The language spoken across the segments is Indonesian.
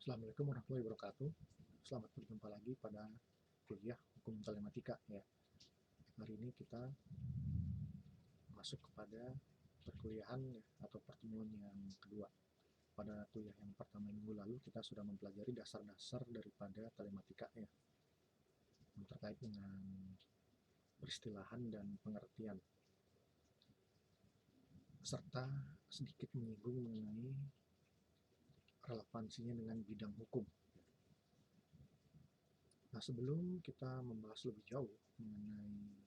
Assalamualaikum warahmatullahi wabarakatuh. Selamat berjumpa lagi pada kuliah Hukum Telematika ya. Hari ini kita masuk kepada perkuliahan ya, atau pertemuan yang kedua. Pada kuliah yang pertama minggu lalu kita sudah mempelajari dasar-dasar daripada telematika ya, yang terkait dengan peristilahan dan pengertian, serta sedikit menyinggung mengenai relevansinya dengan bidang hukum. Nah, sebelum kita membahas lebih jauh mengenai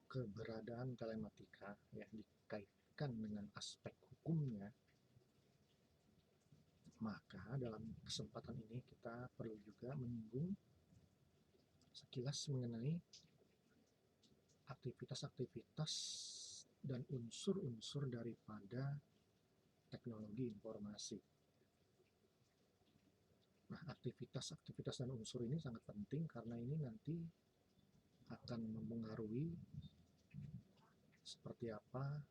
keberadaan telematika ya dikaitkan dengan aspek hukumnya, maka dalam kesempatan ini kita perlu juga menyinggung sekilas mengenai aktivitas-aktivitas dan unsur-unsur daripada teknologi informasi. Nah, aktivitas-aktivitas dan unsur ini sangat penting karena ini nanti akan mempengaruhi seperti apa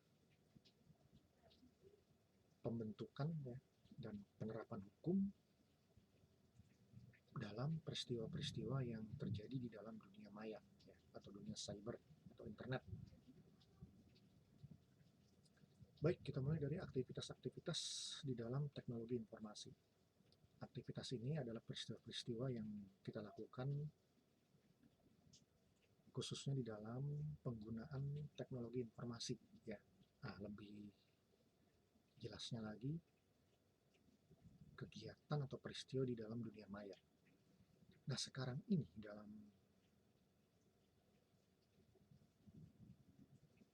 pembentukan ya, dan penerapan hukum dalam peristiwa-peristiwa yang terjadi di dalam dunia maya ya, atau dunia cyber atau internet. Baik, kita mulai dari aktivitas-aktivitas di dalam teknologi informasi. Aktivitas ini adalah peristiwa-peristiwa yang kita lakukan khususnya di dalam penggunaan teknologi informasi ya. Nah, lebih jelasnya lagi, kegiatan atau peristiwa di dalam dunia maya. Nah, sekarang ini dalam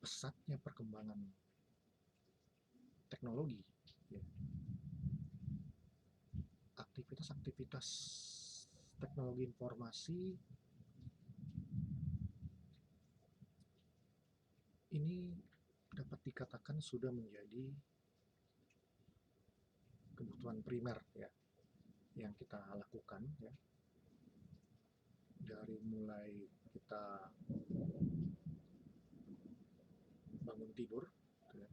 pesatnya perkembangan teknologi ya, aktivitas-aktivitas teknologi informasi ini dapat dikatakan sudah menjadi kebutuhan primer ya yang kita lakukan ya, dari mulai kita bangun tidur ya,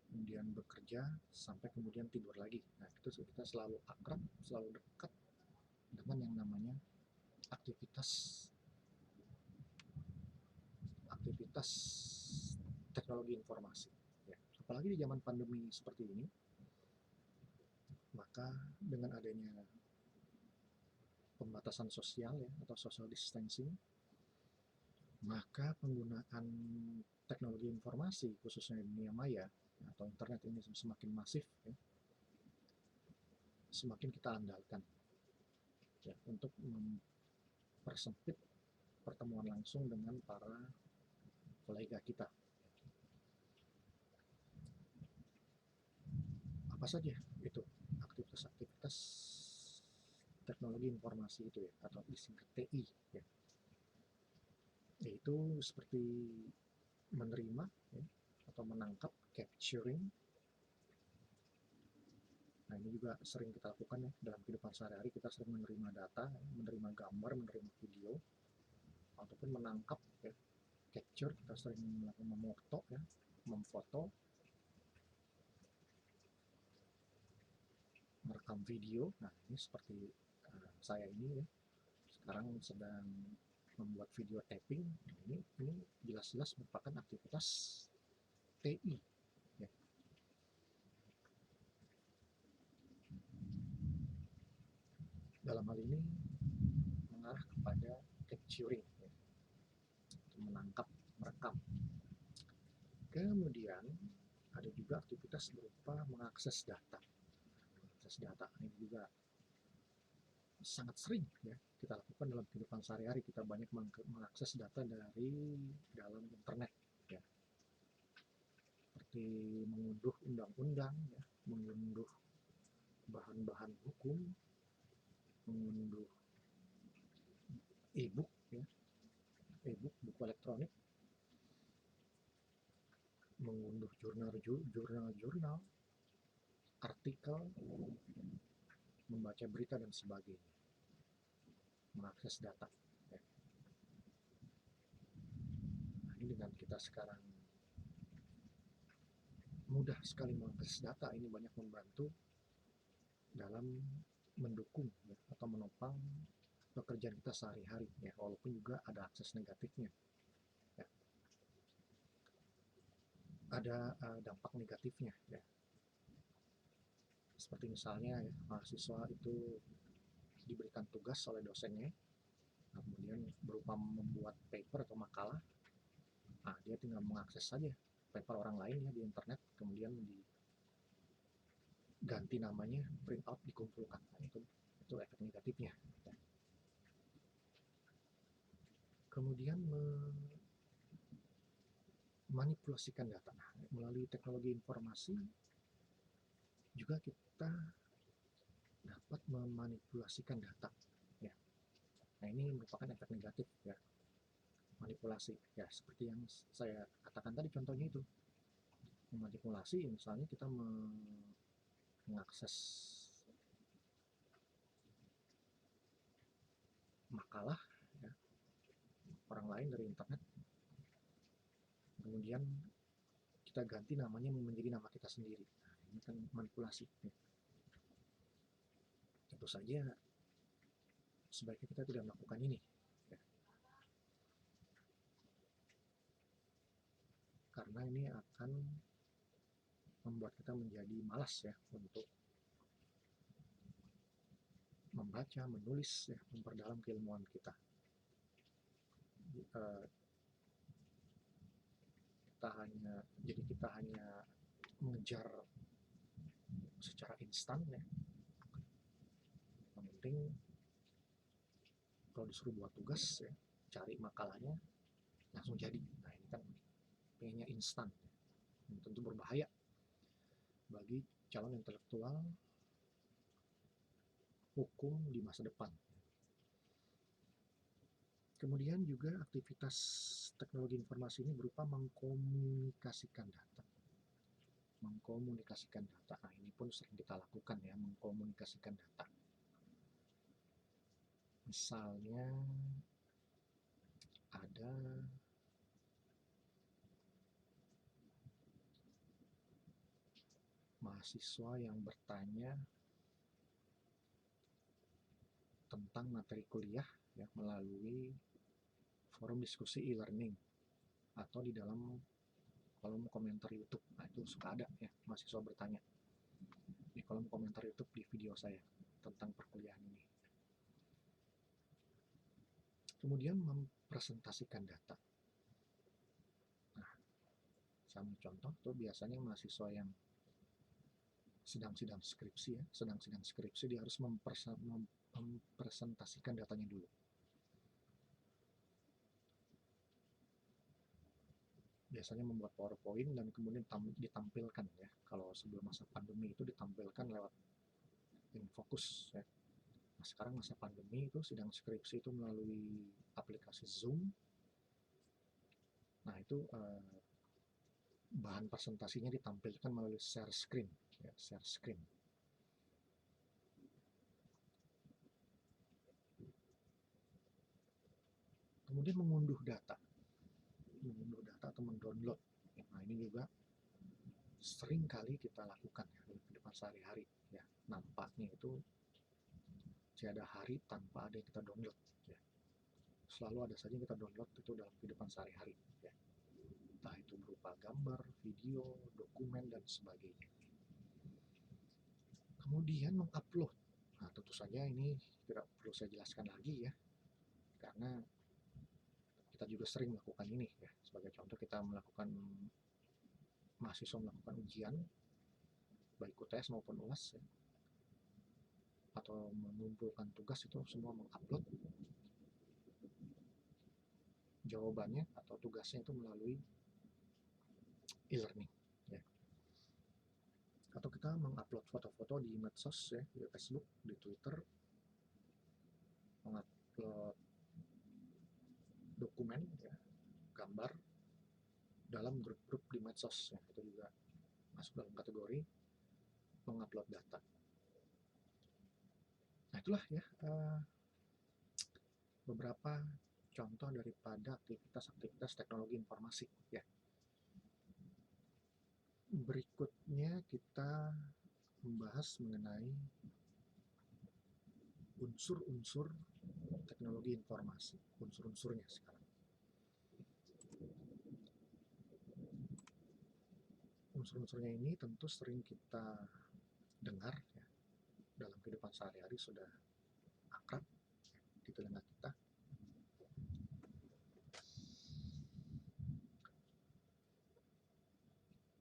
kemudian bekerja sampai kemudian tidur lagi. Nah, itu kita selalu akrab, selalu dekat dengan yang namanya aktivitas aktivitas teknologi informasi ya. Apalagi di zaman pandemi seperti ini, maka dengan adanya pembatasan sosial ya, atau social distancing, maka penggunaan teknologi informasi khususnya di dunia maya atau internet ini semakin masif ya, semakin kita andalkan ya, untuk mempersempit pertemuan langsung dengan para kolega kita. Apa saja itu aktivitas-aktivitas teknologi informasi itu ya, atau disingkat TI ya, yaitu seperti menerima ya, atau menangkap, capturing. Nah, ini juga sering kita lakukan ya dalam kehidupan sehari-hari. Kita sering menerima data, menerima gambar, menerima video, ataupun menangkap ya, capture. Kita sering melakukan memoto ya, memfoto, merekam video. Nah, ini seperti saya ini ya, sekarang sedang membuat video tapping. Nah, ini jelas-jelas merupakan aktivitas TI ya. Dalam hal ini mengarah kepada capturing ya, menangkap, merekam. Kemudian ada juga aktivitas berupa mengakses data. Akses data ini juga sangat sering ya kita lakukan dalam kehidupan sehari-hari. Kita banyak mengakses data dari dalam internet ya, seperti mengunduh undang-undang ya, mengunduh bahan-bahan hukum, mengunduh e-book ya, e-book, buku elektronik, mengunduh jurnal-jurnal, artikel, membaca berita dan sebagainya, mengakses data ya. Nah, ini dengan kita sekarang mudah sekali mengakses data. Ini banyak membantu dalam mendukung ya, atau menopang pekerjaan kita sehari-hari ya, walaupun juga ada akses negatifnya ya. Ada dampak negatifnya ya, seperti misalnya ya, mahasiswa itu diberikan tugas oleh dosennya, kemudian berupa membuat paper atau makalah. Nah, dia tinggal mengakses saja paper orang lain ya di internet, kemudian diganti namanya, print out, dikumpulkan. Nah, itu efek negatifnya. Kemudian memanipulasikan data. Nah, melalui teknologi informasi juga kita dapat memanipulasikan data ya. Nah, ini merupakan efek negatif ya, manipulasi ya, seperti yang saya katakan tadi contohnya itu. Memanipulasi misalnya kita mengakses makalah ya, orang lain dari internet, kemudian kita ganti namanya menjadi nama kita sendiri. Nah, ini kan manipulasi ya. Tentu saja sebaiknya kita tidak melakukan ini ya, karena ini akan membuat kita menjadi malas ya untuk membaca, menulis ya, memperdalam keilmuan kita. Kita hanya mengejar secara instan ya. Yang penting kalau disuruh buat tugas ya, cari makalahnya langsung jadi. Nah, ini kan pengennya instan, tentu berbahaya bagi calon intelektual hukum di masa depan. Kemudian juga aktivitas teknologi informasi ini berupa mengkomunikasikan data. Mengkomunikasikan data. Nah, ini pun sering kita lakukan ya, mengkomunikasikan data. Misalnya ada mahasiswa yang bertanya tentang materi kuliah ya, melalui forum diskusi e-learning atau di dalam kolom komentar YouTube. Nah, itu suka ada ya mahasiswa bertanya di kolom komentar YouTube di video saya tentang perkuliahan ini. Kemudian mempresentasikan data. Nah, sama contoh tuh biasanya mahasiswa yang sedang skripsi ya, sedang skripsi, dia harus mempresentasikan datanya dulu. Biasanya membuat PowerPoint dan kemudian ditampilkan ya. Kalau sebelum masa pandemi itu ditampilkan lewat InFocus ya. Nah, sekarang masa pandemi itu sidang skripsi itu melalui aplikasi Zoom. Nah, itu bahan presentasinya ditampilkan melalui share screen ya, share screen. Kemudian mengunduh data atau mendownload. Nah, ini juga sering kali kita lakukan ya dalam kehidupan sehari-hari ya. Nampaknya itu tiada hari tanpa ada yang kita download ya. Selalu ada saja yang kita download itu dalam kehidupan sehari-hari ya. Entah itu berupa gambar, video, dokumen, dan sebagainya. Kemudian mengupload. Nah, tentu saja ini tidak perlu saya jelaskan lagi ya, karena kita juga sering melakukan ini ya. Sebagai contoh, kita mahasiswa melakukan ujian baik UTS maupun UAS ya, atau mengumpulkan tugas, itu semua mengupload jawabannya atau tugasnya itu melalui e-learning ya. Atau kita mengupload foto-foto di medsos ya, di Facebook, di Twitter, mengupload dokumen ya, gambar dalam grup-grup di medsos ya, itu juga masuk dalam kategori mengupload data. Nah, itulah ya beberapa contoh daripada aktivitas teknologi informasi ya. Berikutnya kita membahas mengenai unsur-unsur teknologi informasi, unsur-unsurnya sekarang. Unsur-unsurnya ini tentu sering kita dengar ya, dalam kehidupan sehari-hari sudah akrab di telinga kita.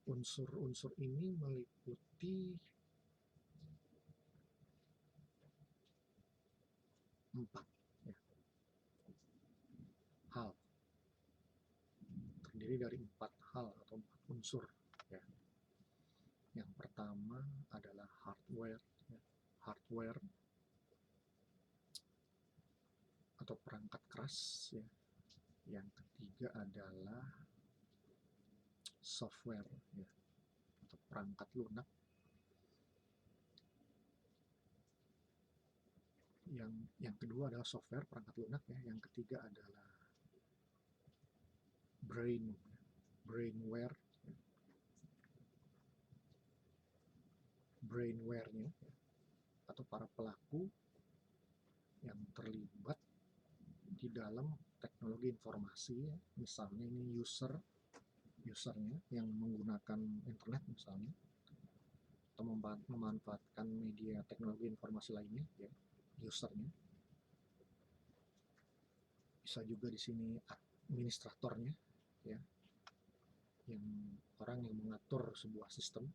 Unsur-unsur ini meliputi 4 ya, hal, terdiri dari 4 hal atau 4 unsur ya. Yang pertama adalah hardware ya. Hardware atau perangkat keras ya. Yang ketiga adalah software ya, atau perangkat lunak. Yang kedua adalah software, perangkat lunak ya. Yang ketiga adalah brainware ya. Brainware-nya ya, atau para pelaku yang terlibat di dalam teknologi informasi ya. Misalnya ini usernya yang menggunakan internet misalnya, atau memanfaatkan media teknologi informasi lainnya ya, usernya. Bisa juga di sini administratornya ya, yang orang yang mengatur sebuah sistem.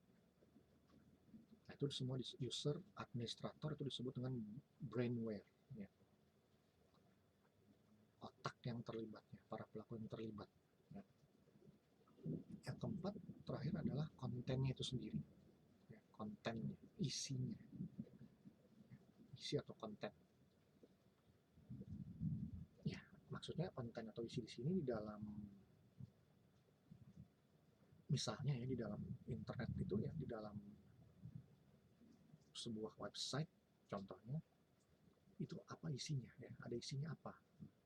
Nah, itu semua user, administrator itu disebut dengan brainware ya. Otak yang terlibatnya, para pelaku yang terlibat ya. Yang keempat terakhir adalah kontennya itu sendiri ya, kontennya, isinya, isi atau konten ya. Maksudnya konten atau isi di sini di dalam, misalnya ya, di dalam internet itu ya, di dalam sebuah website contohnya, itu apa isinya ya, ada isinya apa,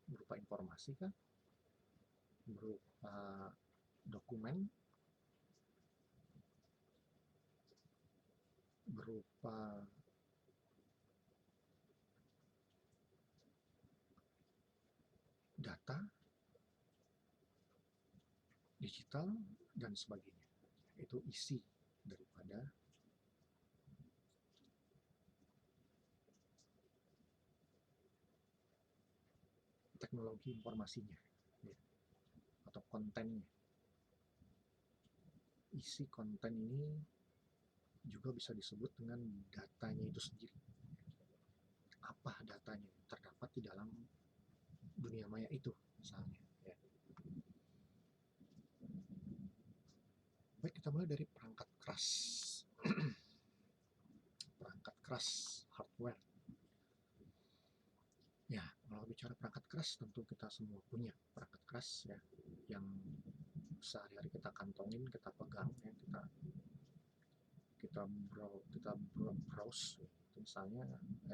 berupa informasi kan, berupa dokumen, berupa data digital dan sebagainya. Itu isi daripada teknologi informasinya ya, atau kontennya. Isi konten ini juga bisa disebut dengan datanya itu sendiri. Apa datanya terdapat di dalam dunia maya itu misalnya ya. Baik, kita mulai dari perangkat keras. Perangkat keras, hardware ya. Kalau bicara perangkat keras, tentu kita semua punya perangkat keras ya, yang sehari-hari kita kantongin, kita pegang ya, kita browse ya. Misalnya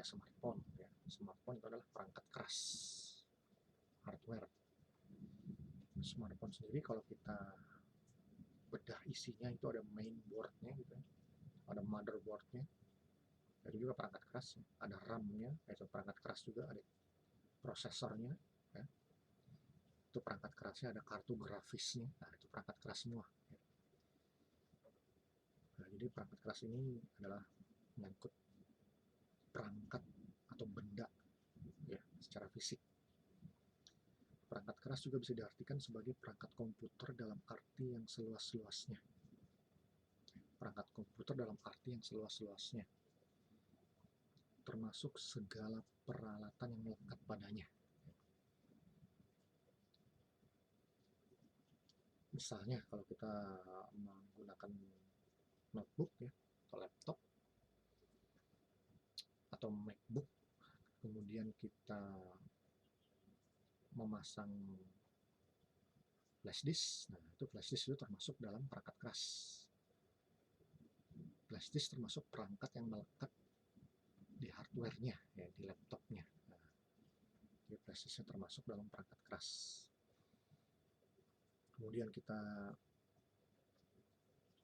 smartphone ya. Smartphone itu adalah perangkat keras, hardware. Smartphone sendiri kalau kita bedah isinya itu ada mainboardnya gitu ya, ada motherboardnya, ada juga perangkat keras, ada RAM-nya, itu perangkat keras juga, ada prosesornya ya, itu perangkat kerasnya, ada kartu grafisnya, nah itu perangkat keras semua ya. Nah, jadi perangkat keras ini adalah menyangkut perangkat atau benda ya, secara fisik. Perangkat keras juga bisa diartikan sebagai perangkat komputer dalam arti yang seluas-luasnya. Perangkat komputer dalam arti yang seluas-luasnya, termasuk segala peralatan yang melekat padanya. Misalnya kalau kita menggunakan notebook ya, atau laptop, atau MacBook, kemudian kita memasang flash disk, nah itu flash disk itu termasuk dalam perangkat keras. Flash disk termasuk perangkat yang melekat di hardware-nya ya, di laptopnya. Nah, jadi flash disk termasuk dalam perangkat keras. Kemudian kita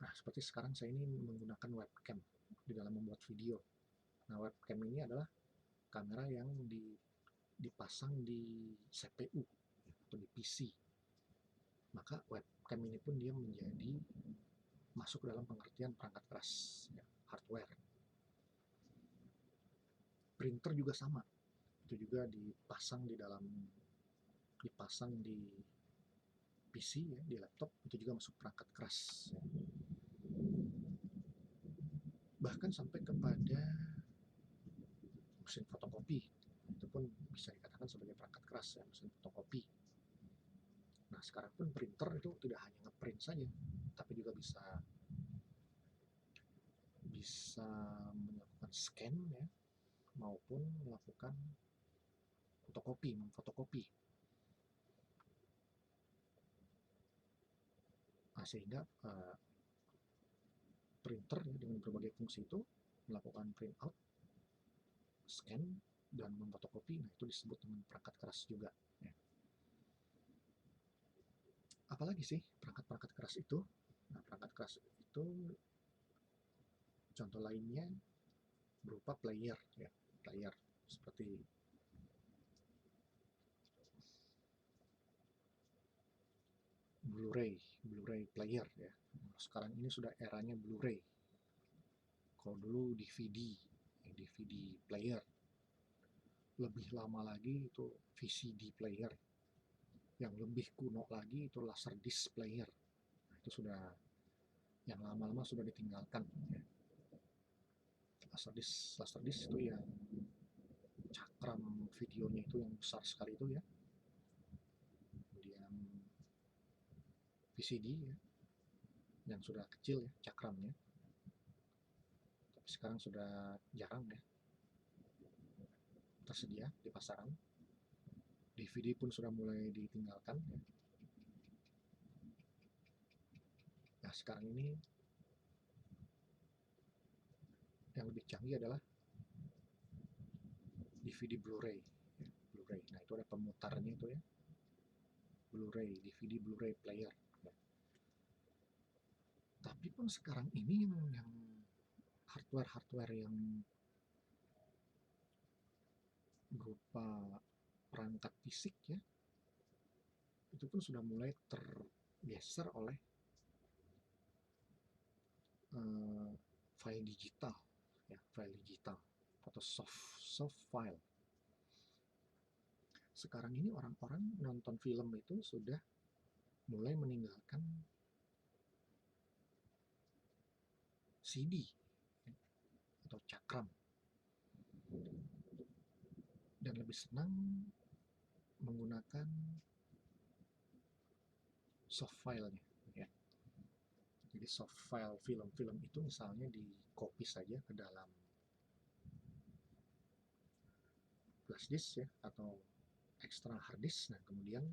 Nah, seperti sekarang saya ini menggunakan webcam di dalam membuat video. Nah, webcam ini adalah kamera yang dipasang di CPU atau di PC. Maka webcam ini pun dia menjadi masuk dalam pengertian perangkat keras, ya, hardware. Printer juga sama, itu juga dipasang di PC, ya, di laptop, itu juga masuk perangkat keras, ya. Bahkan sampai kepada mesin fotokopi, itu pun bisa dikatakan sebagai perangkat keras, ya, mesin fotokopi. Nah, sekarang pun printer itu tidak hanya ngeprint saja, tapi juga bisa melakukan scan, ya, maupun melakukan memfotokopi. Nah, sehingga printer, ya, dengan berbagai fungsi itu melakukan print out, scan, dan memfotokopi. Nah, itu disebut dengan perangkat keras juga, ya. Apalagi sih perangkat-perangkat keras itu? Nah, perangkat keras itu contoh lainnya berupa player, ya, player seperti Blu-ray player, ya. Sekarang ini sudah eranya Blu-ray. Kalau dulu DVD, ya, DVD player. Lebih lama lagi itu VCD player. Yang lebih kuno lagi itu Laserdisc player. Nah, itu sudah yang lama-lama sudah ditinggalkan, ya. Laserdisc itu yang cakram videonya itu yang besar sekali itu, ya. Kemudian VCD, ya, yang sudah kecil, ya, cakramnya. Tapi sekarang sudah jarang, ya, tersedia di pasaran. DVD pun sudah mulai ditinggalkan, ya. Nah, sekarang ini yang lebih canggih adalah DVD Blu-ray, ya, Blu-ray. Nah, itu ada pemutarnya itu, ya, Blu-ray, DVD Blu-ray player, ya. Tapi pun sekarang ini yang hardware yang berupa perangkat fisik, ya, itu pun sudah mulai tergeser oleh file digital, ya, file digital atau soft file. Sekarang ini orang-orang nonton film itu sudah mulai meninggalkan CD, ya, atau cakram, dan lebih senang menggunakan soft file-nya, ya. Jadi soft file film-film itu misalnya di copy saja ke dalam flash disk, ya, atau extra hard disk. Nah, kemudian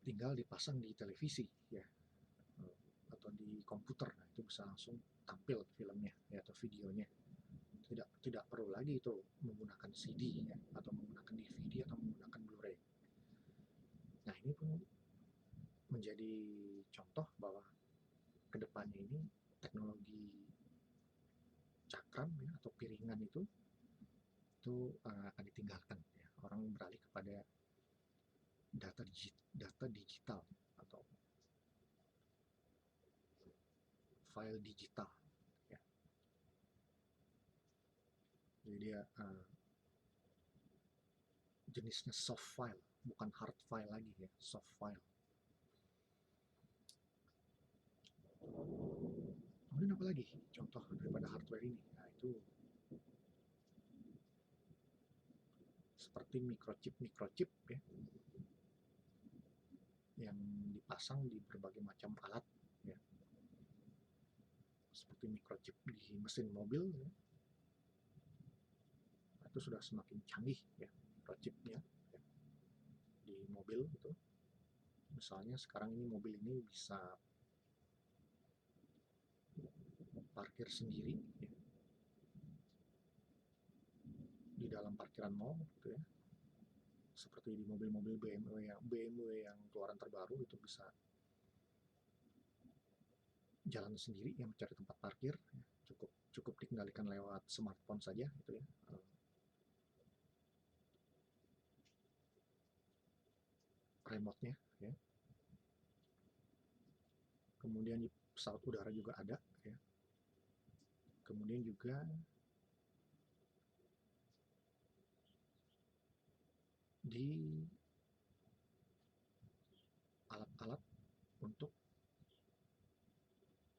tinggal dipasang di televisi, ya, atau di komputer. Nah, itu bisa langsung tampil filmnya, ya, atau videonya. Tidak perlu lagi itu menggunakan CD, ya, atau menggunakan DVD atau menggunakan Blu-ray. Nah, ini pun menjadi contoh bahwa kedepannya ini teknologi cakram, ya, atau piringan itu akan ditinggalkan, ya. Orang beralih kepada data digital atau file digital, ya. Jadi dia jenisnya soft file, bukan hard file lagi, ya, soft file. Kemudian apa lagi contoh daripada hardware ini? Nah, itu seperti microchip, ya, yang dipasang di berbagai macam alat, ya. Seperti microchip di mesin mobil, ya. Nah, itu sudah semakin canggih, ya, microchipnya, ya, di mobil itu. Misalnya sekarang ini mobil ini bisa parkir sendiri, ya, di dalam parkiran mall, gitu, ya. Seperti di mobil-mobil BMW yang keluaran terbaru itu bisa jalan sendiri yang mencari tempat parkir, ya, cukup dikendalikan lewat smartphone saja gitu ya. Remote-nya ya. Kemudian di pesawat udara juga ada ya. Kemudian juga di alat-alat untuk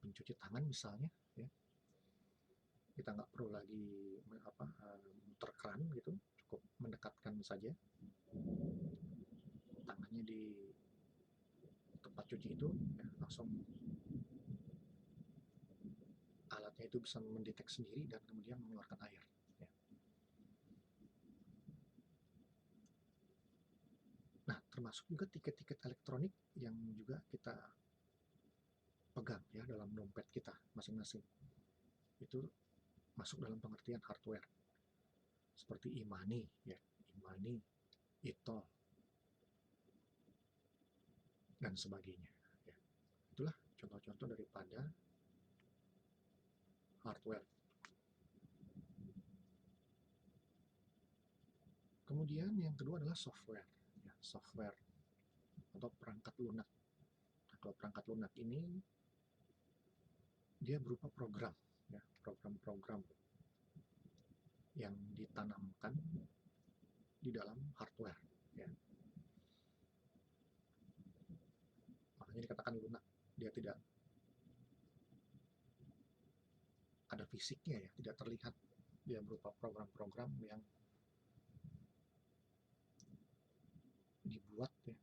pencuci tangan misalnya ya, kita nggak perlu lagi muter keran gitu, cukup mendekatkan saja tangannya di tempat cuci itu ya, langsung alatnya itu bisa mendeteksi sendiri dan kemudian mengeluarkan air ya. Nah, termasuk juga tiket-tiket elektronik yang juga kita pegang ya dalam dompet kita masing-masing. Itu masuk dalam pengertian hardware. Seperti e-money ya, e-money, e-tol dan sebagainya ya. Itulah contoh-contoh daripada hardware. Kemudian yang kedua adalah software ya, software atau perangkat lunak. Nah, kalau perangkat lunak ini dia berupa program ya, program-program yang ditanamkan di dalam hardware ya. Makanya dikatakan lunak, dia tidak ada fisiknya ya, tidak terlihat, dia berupa program-program yang dibuat ya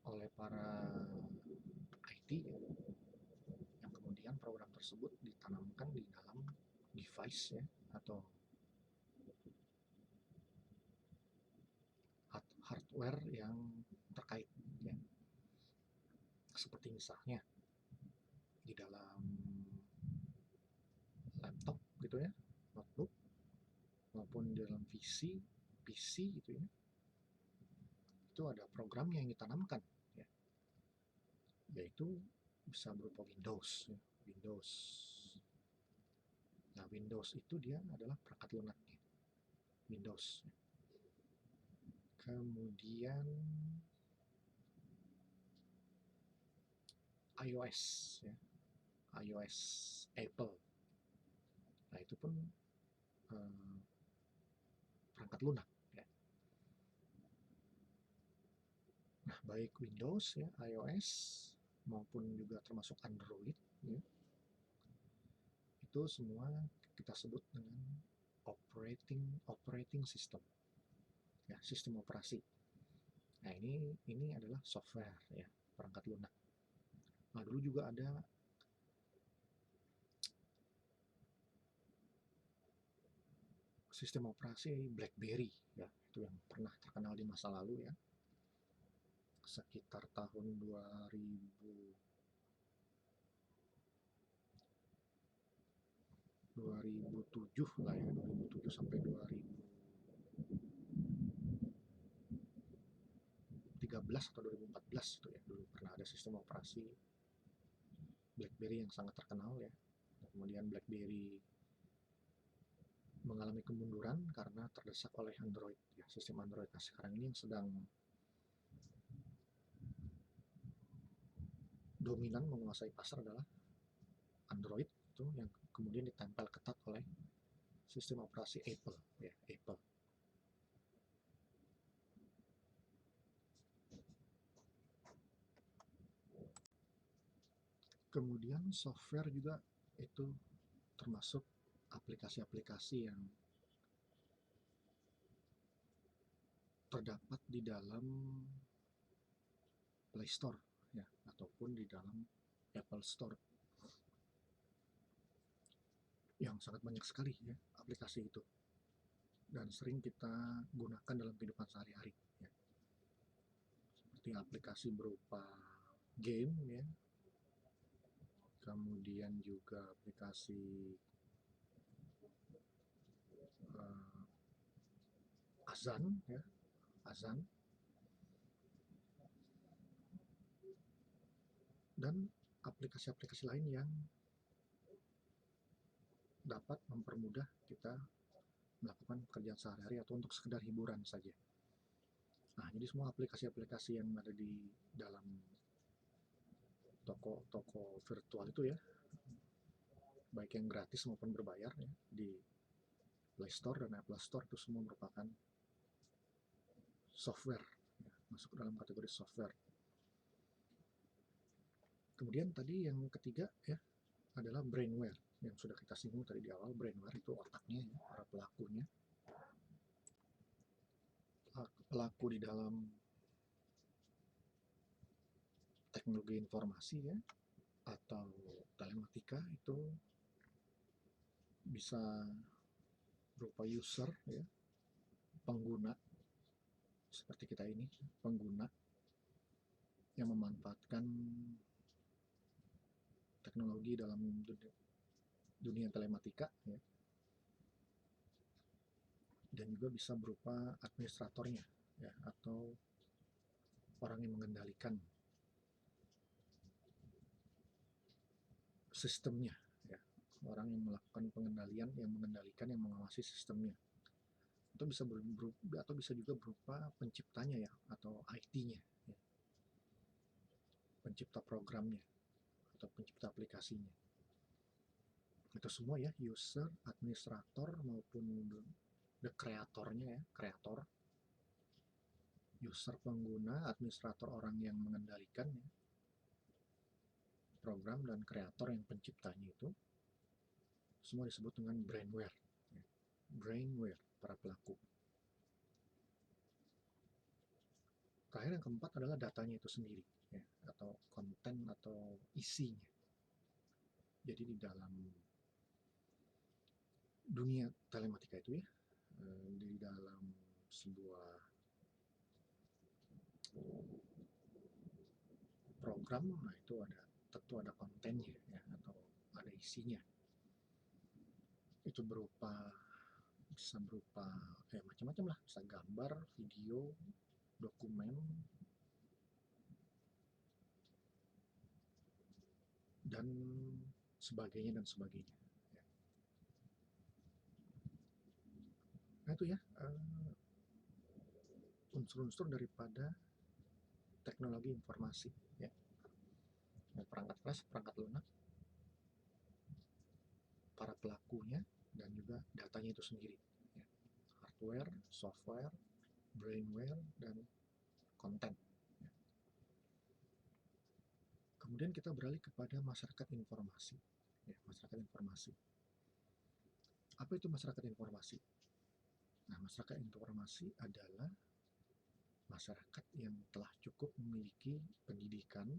oleh para IT ya, yang kemudian program tersebut ditanamkan di dalam device ya, atau hardware yang terkait ya. Seperti misalnya di dalam laptop gitu ya, notebook, maupun di dalam PC gitu ya, itu ada program yang ditanamkan ya, yaitu bisa berupa Windows ya, Windows. Nah, Windows itu dia adalah perangkat lunaknya, Windows. Kemudian iOS ya, iOS Apple. Nah, itu pun perangkat lunak ya. Nah, baik Windows ya, iOS maupun juga termasuk Android ya, itu semua kita sebut dengan operating system ya, sistem operasi. Nah, ini adalah software ya, perangkat lunak. Nah, dulu juga ada sistem operasi BlackBerry ya, itu yang pernah terkenal di masa lalu ya, sekitar tahun 2007 lah ya, 2007 sampai 2013 atau 2014 itu ya, dulu pernah ada sistem operasi BlackBerry yang sangat terkenal ya. Kemudian BlackBerry mengalami kemunduran karena terdesak oleh Android ya, sistem Android. Nah, sekarang ini yang sedang dominan menguasai pasar adalah Android, itu yang kemudian ditempel ketat oleh sistem operasi Apple ya, Apple. Kemudian software juga itu termasuk aplikasi-aplikasi yang terdapat di dalam Play Store ya, ataupun di dalam Apple Store, yang sangat banyak sekali ya aplikasi itu dan sering kita gunakan dalam kehidupan sehari-hari ya. Seperti aplikasi berupa game ya, kemudian juga aplikasi azan ya, azan, dan aplikasi-aplikasi lain yang dapat mempermudah kita melakukan pekerjaan sehari-hari atau untuk sekedar hiburan saja. Nah, jadi semua aplikasi-aplikasi yang ada di dalam toko-toko virtual itu ya, baik yang gratis maupun berbayar ya, di Play Store dan Apple Store, itu semua merupakan software ya, masuk dalam kategori software. Kemudian tadi yang ketiga ya adalah brainware, yang sudah kita singgung tadi di awal. Brainware itu otaknya ya, para pelakunya, pelaku di dalam teknologi informasi ya atau telematika itu bisa berupa user ya, pengguna seperti kita ini, pengguna yang memanfaatkan teknologi dalam dunia telematika ya, dan juga bisa berupa administratornya ya, atau orang yang mengendalikan sistemnya ya, orang yang melakukan pengendalian, yang mengendalikan, yang mengawasi sistemnya. Itu bisa atau bisa juga berupa penciptanya ya, atau IT-nya ya, pencipta programnya atau pencipta aplikasinya. Itu semua ya, user, administrator maupun the kreatornya ya, kreator, user pengguna, administrator orang yang mengendalikan ya, program, dan kreator yang penciptanya, itu semua disebut dengan brainware ya. Brainware para pelaku. Terakhir yang keempat adalah datanya itu sendiri ya, atau konten atau isinya. Jadi di dalam dunia telematika itu ya, di dalam sebuah program, nah itu tentu ada kontennya ya, atau ada isinya. Itu bisa berupa macam-macam lah, bisa gambar, video, dokumen, dan sebagainya. Ya. Nah itu ya unsur-unsur daripada teknologi informasi ya. Perangkat keras, perangkat lunak, para pelakunya, dan juga datanya itu sendiri ya. Hardware, software, brainware, dan konten ya. Kemudian kita beralih kepada masyarakat informasi ya. Masyarakat informasi, apa itu masyarakat informasi? Nah, masyarakat informasi adalah masyarakat yang telah cukup memiliki pendidikan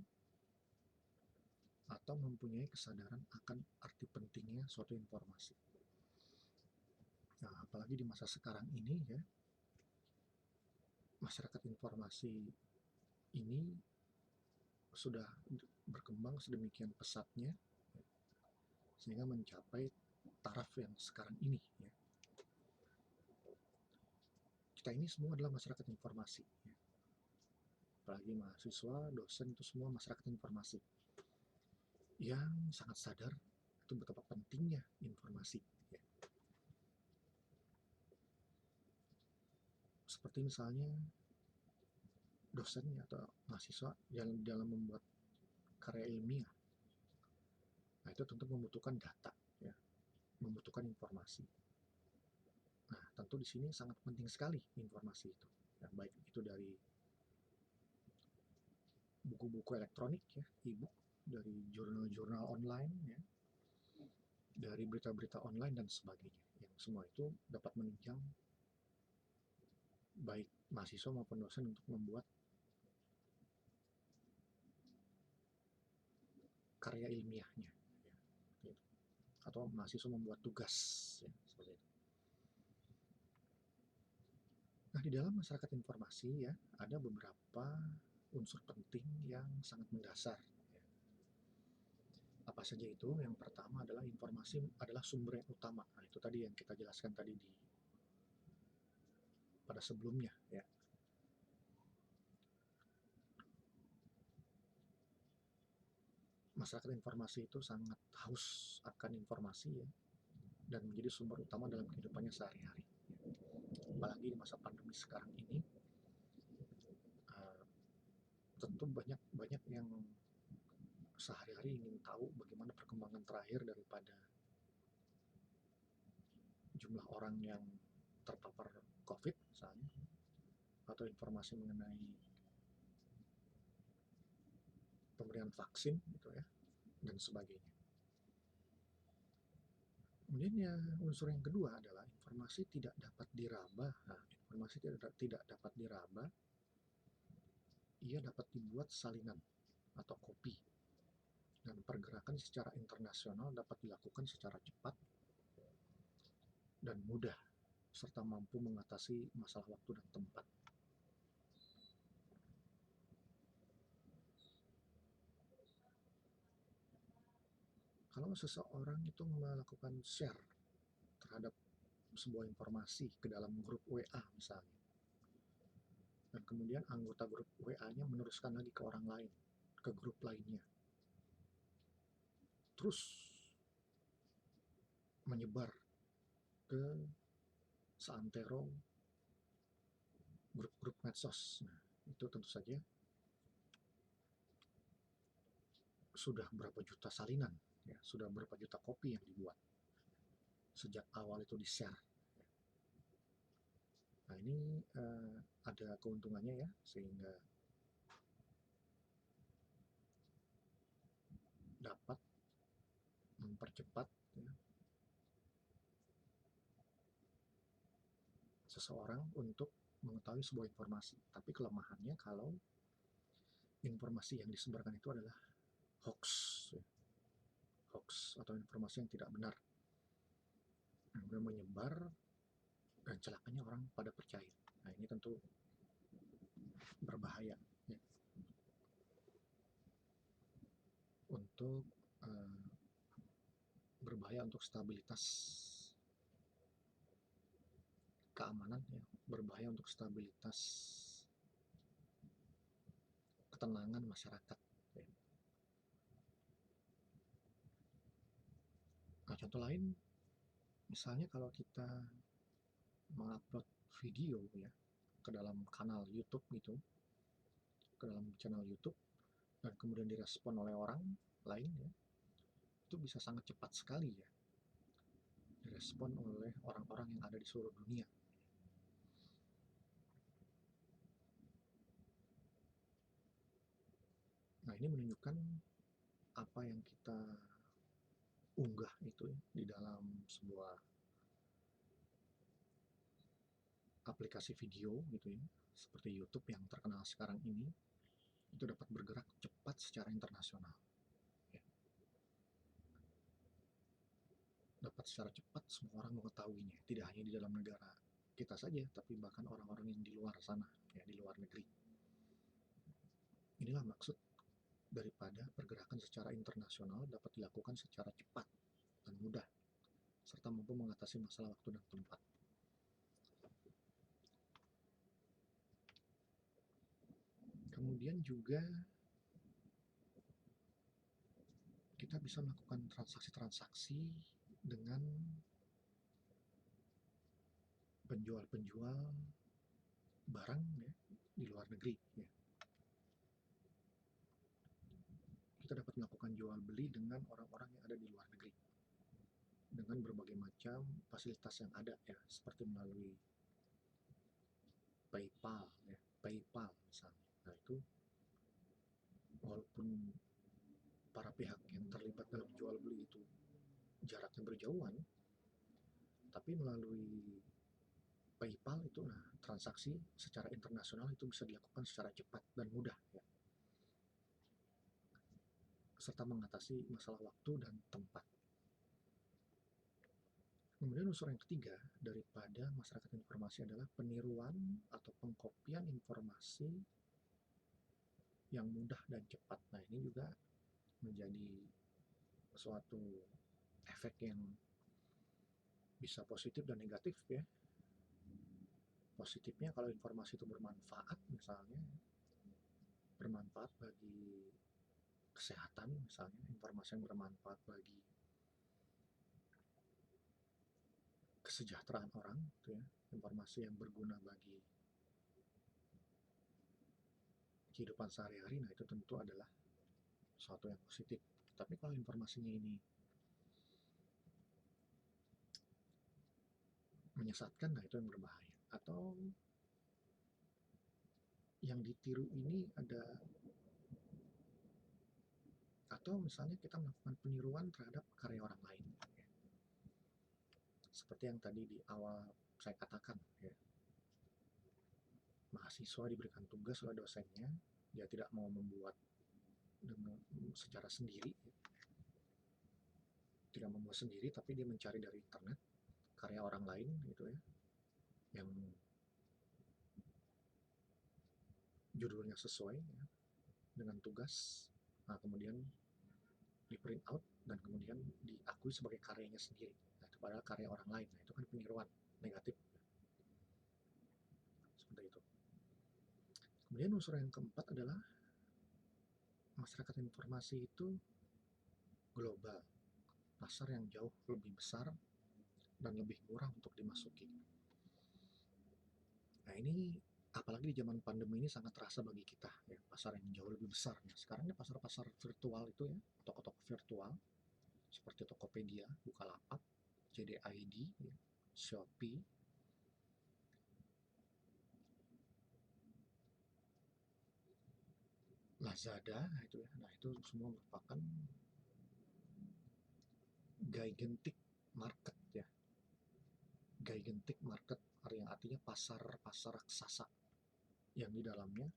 atau mempunyai kesadaran akan arti pentingnya suatu informasi. Nah, apalagi di masa sekarang ini ya, masyarakat informasi ini sudah berkembang sedemikian pesatnya sehingga mencapai taraf yang sekarang ini ya. Kita ini semua adalah masyarakat informasi ya. Apalagi mahasiswa, dosen, itu semua masyarakat informasi yang sangat sadar itu betapa pentingnya informasi ya. Seperti misalnya dosen atau mahasiswa yang dalam membuat karya ilmiah, nah itu tentu membutuhkan data ya, membutuhkan informasi. Nah, tentu di sini sangat penting sekali informasi itu ya, baik itu dari buku-buku elektronik ya, e-book, dari jurnal-jurnal online ya, dari berita-berita online dan sebagainya, yang semua itu dapat menunjang baik mahasiswa maupun dosen untuk membuat karya ilmiahnya ya, atau mahasiswa membuat tugas ya, seperti itu. Nah, di dalam masyarakat informasi ya, ada beberapa unsur penting yang sangat mendasar ya. Apa saja itu? Yang pertama adalah informasi adalah sumber yang utama. Nah, itu tadi yang kita jelaskan tadi pada sebelumnya ya. masyarakat informasi itu sangat haus akan informasi ya, dan menjadi sumber utama dalam kehidupannya sehari-hari. Apalagi di masa pandemi sekarang ini, tentu banyak yang sehari-hari ingin tahu bagaimana perkembangan terakhir daripada jumlah orang yang terpapar COVID misalnya, atau informasi mengenai pemberian vaksin gitu ya, dan sebagainya. Kemudian ya, unsur yang kedua adalah informasi tidak dapat diraba. Nah, informasi tidak dapat diraba, ia dapat dibuat salinan atau kopi, dan pergerakan secara internasional dapat dilakukan secara cepat dan mudah, serta mampu mengatasi masalah waktu dan tempat. Kalau seseorang itu melakukan share terhadap sebuah informasi ke dalam grup WA misalnya, dan kemudian anggota grup WA-nya meneruskan lagi ke orang lain, ke grup lainnya, terus menyebar ke seantero grup-grup medsos. Nah, itu tentu saja sudah berapa juta salinan, ya, sudah berapa juta kopi yang dibuat sejak awal itu di-share. Nah, ini ada keuntungannya ya, sehingga dapat mempercepat ya, seseorang untuk mengetahui sebuah informasi. Tapi kelemahannya kalau informasi yang disebarkan itu adalah hoax, ya. Hoax atau informasi yang tidak benar, yang menyebar dan celakanya orang pada percaya. Nah, ini tentu berbahaya ya, untuk berbahaya untuk stabilitas keamanan ya, berbahaya untuk stabilitas ketenangan masyarakat ya. Nah, contoh lain misalnya kalau kita mengupload video ya ke dalam kanal YouTube gitu, ke dalam channel YouTube, dan kemudian direspon oleh orang lain ya, itu bisa sangat cepat sekali ya direspon oleh orang-orang yang ada di seluruh dunia. Nah, ini menunjukkan apa yang kita unggah itu ya, di dalam sebuah aplikasi video gitu ya, seperti YouTube yang terkenal sekarang ini, itu dapat bergerak cepat secara internasional ya. Dapat secara cepat semua orang mengetahuinya, tidak hanya di dalam negara kita saja, tapi bahkan orang-orang yang di luar sana ya, di luar negeri. Inilah maksud daripada pergerakan secara internasional dapat dilakukan secara cepat dan mudah, serta mampu mengatasi masalah waktu dan tempat. Kemudian juga kita bisa melakukan transaksi-transaksi dengan penjual-penjual barang ya, di luar negeri ya. Kita dapat melakukan jual beli dengan orang-orang yang ada di luar negeri dengan berbagai macam fasilitas yang ada ya, seperti melalui PayPal ya, PayPal misalnya. Nah, itu walaupun para pihak yang terlibat dalam jual beli itu jaraknya berjauhan, tapi melalui PayPal itu, nah, transaksi secara internasional itu bisa dilakukan secara cepat dan mudah ya, serta mengatasi masalah waktu dan tempat. Kemudian unsur yang ketiga daripada masyarakat informasi adalah peniruan atau pengkopian informasi yang mudah dan cepat. Nah, ini juga menjadi suatu efek yang bisa positif dan negatif ya. Positifnya kalau informasi itu bermanfaat misalnya, bermanfaat bagi kesehatan misalnya, informasi yang bermanfaat bagi kesejahteraan orang gitu ya, informasi yang berguna bagi kehidupan sehari-hari, nah itu tentu adalah sesuatu yang positif. Tapi kalau informasinya ini menyesatkan, nah itu yang berbahaya. Atau yang ditiru ini ada, atau misalnya kita melakukan peniruan terhadap karya orang lain ya. Seperti yang tadi di awal saya katakan ya, mahasiswa diberikan tugas oleh dosennya, dia tidak mau membuat dengan secara sendiri, tidak membuat sendiri, tapi dia mencari dari internet karya orang lain gitu ya, yang judulnya sesuai ya, dengan tugas. Nah, kemudian di print out dan kemudian diakui sebagai karyanya sendiri. Nah, itu padahal karya orang lain. Nah, itu kan peniruan negatif. Seperti itu. Kemudian unsur yang keempat adalah masyarakat informasi itu global. Pasar yang jauh lebih besar dan lebih murah untuk dimasuki. Nah, ini apalagi di zaman pandemi ini sangat terasa bagi kita ya, pasar yang jauh lebih besar. Nah, sekarang ini pasar-pasar virtual itu ya, toko-toko virtual seperti Tokopedia, Bukalapak, JDID, ya, Shopee, Lazada itu ya. Nah, itu semua merupakan gigantic market ya. Gigantic market yang artinya pasar-pasar raksasa yang di dalamnya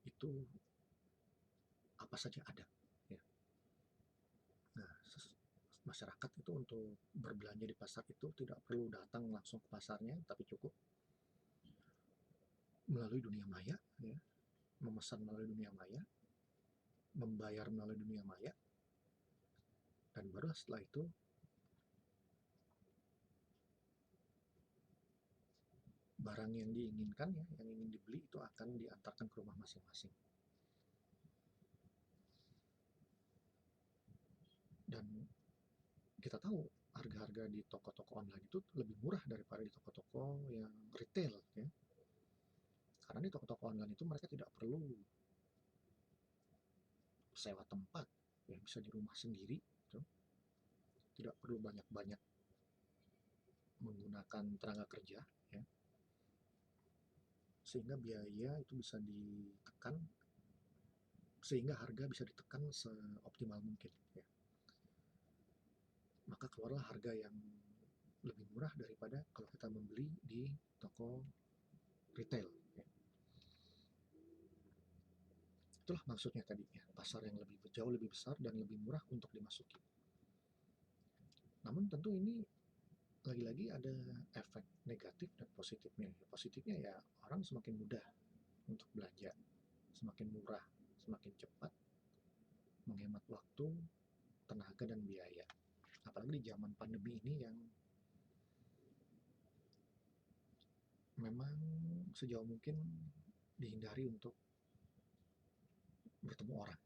itu apa saja ada ya. Nah, masyarakat itu untuk berbelanja di pasar itu tidak perlu datang langsung ke pasarnya, tapi cukup melalui dunia maya ya, memesan melalui dunia maya, membayar melalui dunia maya, dan baru setelah itu barang yang diinginkan ya, yang ingin dibeli itu akan diantarkan ke rumah masing-masing. Dan kita tahu harga-harga di toko-toko online itu lebih murah daripada di toko-toko yang retail ya. Karena di toko-toko online itu mereka tidak perlu sewa tempat ya, bisa di rumah sendiri gitu. Tidak perlu banyak-banyak menggunakan tenaga kerja ya. Sehingga biaya itu bisa ditekan, sehingga harga bisa ditekan seoptimal mungkin ya. Maka keluarlah harga yang lebih murah daripada kalau kita membeli di toko retail ya. Itulah maksudnya tadi ya, pasar yang lebih jauh lebih besar dan lebih murah untuk dimasuki. Namun tentu ini lagi-lagi ada efek negatif dan positifnya. Positifnya ya orang semakin mudah untuk belanja, semakin murah, semakin cepat, menghemat waktu, tenaga dan biaya. Apalagi di zaman pandemi ini yang memang sejauh mungkin dihindari untuk bertemu orang.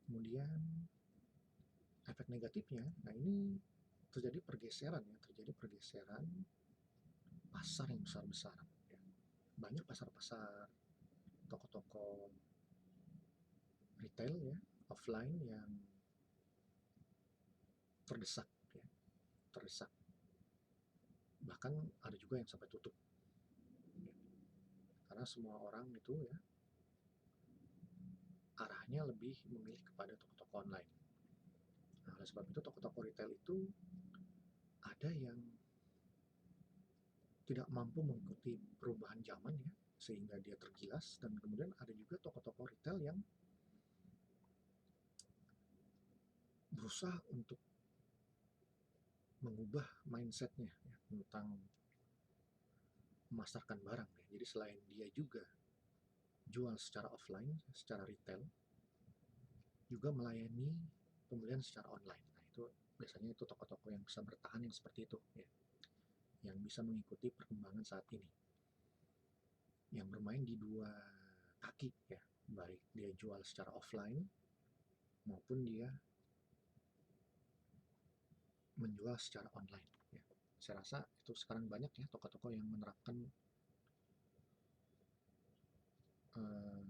Kemudian efek negatifnya, nah ini terjadi pergeseran ya, terjadi pergeseran pasar yang besar-besaran ya. Banyak pasar-pasar, toko-toko retail ya, offline yang terdesak ya, terdesak. Bahkan ada juga yang sampai tutup ya. Karena semua orang itu ya arahnya lebih memilih kepada toko-toko online. Nah, oleh sebab itu toko-toko retail itu ada yang tidak mampu mengikuti perubahan zaman ya, sehingga dia tergilas, dan kemudian ada juga toko-toko retail yang berusaha untuk mengubah mindsetnya ya, tentang memasarkan barang ya. Jadi selain dia juga jual secara offline, secara retail, juga melayani pembelian secara online. Nah, itu biasanya itu toko-toko yang bisa bertahan yang seperti itu ya, yang bisa mengikuti perkembangan saat ini, yang bermain di dua kaki ya, baik dia jual secara offline maupun dia menjual secara online ya. Saya rasa itu sekarang banyak ya toko-toko yang menerapkan eh,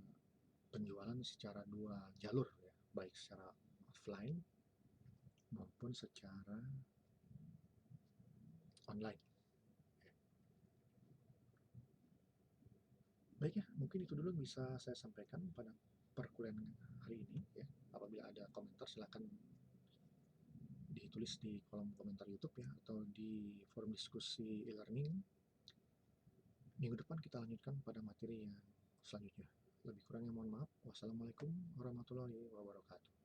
penjualan secara dua jalur ya, baik secara offline maupun secara online. Baik ya, mungkin itu dulu bisa saya sampaikan pada perkuliahan hari ini ya. Apabila ada komentar silakan ditulis di kolom komentar YouTube ya atau di forum diskusi e-learning. Minggu depan kita lanjutkan pada materi yang selanjutnya. Lebih kurangnya mohon maaf. Wassalamualaikum warahmatullahi wabarakatuh.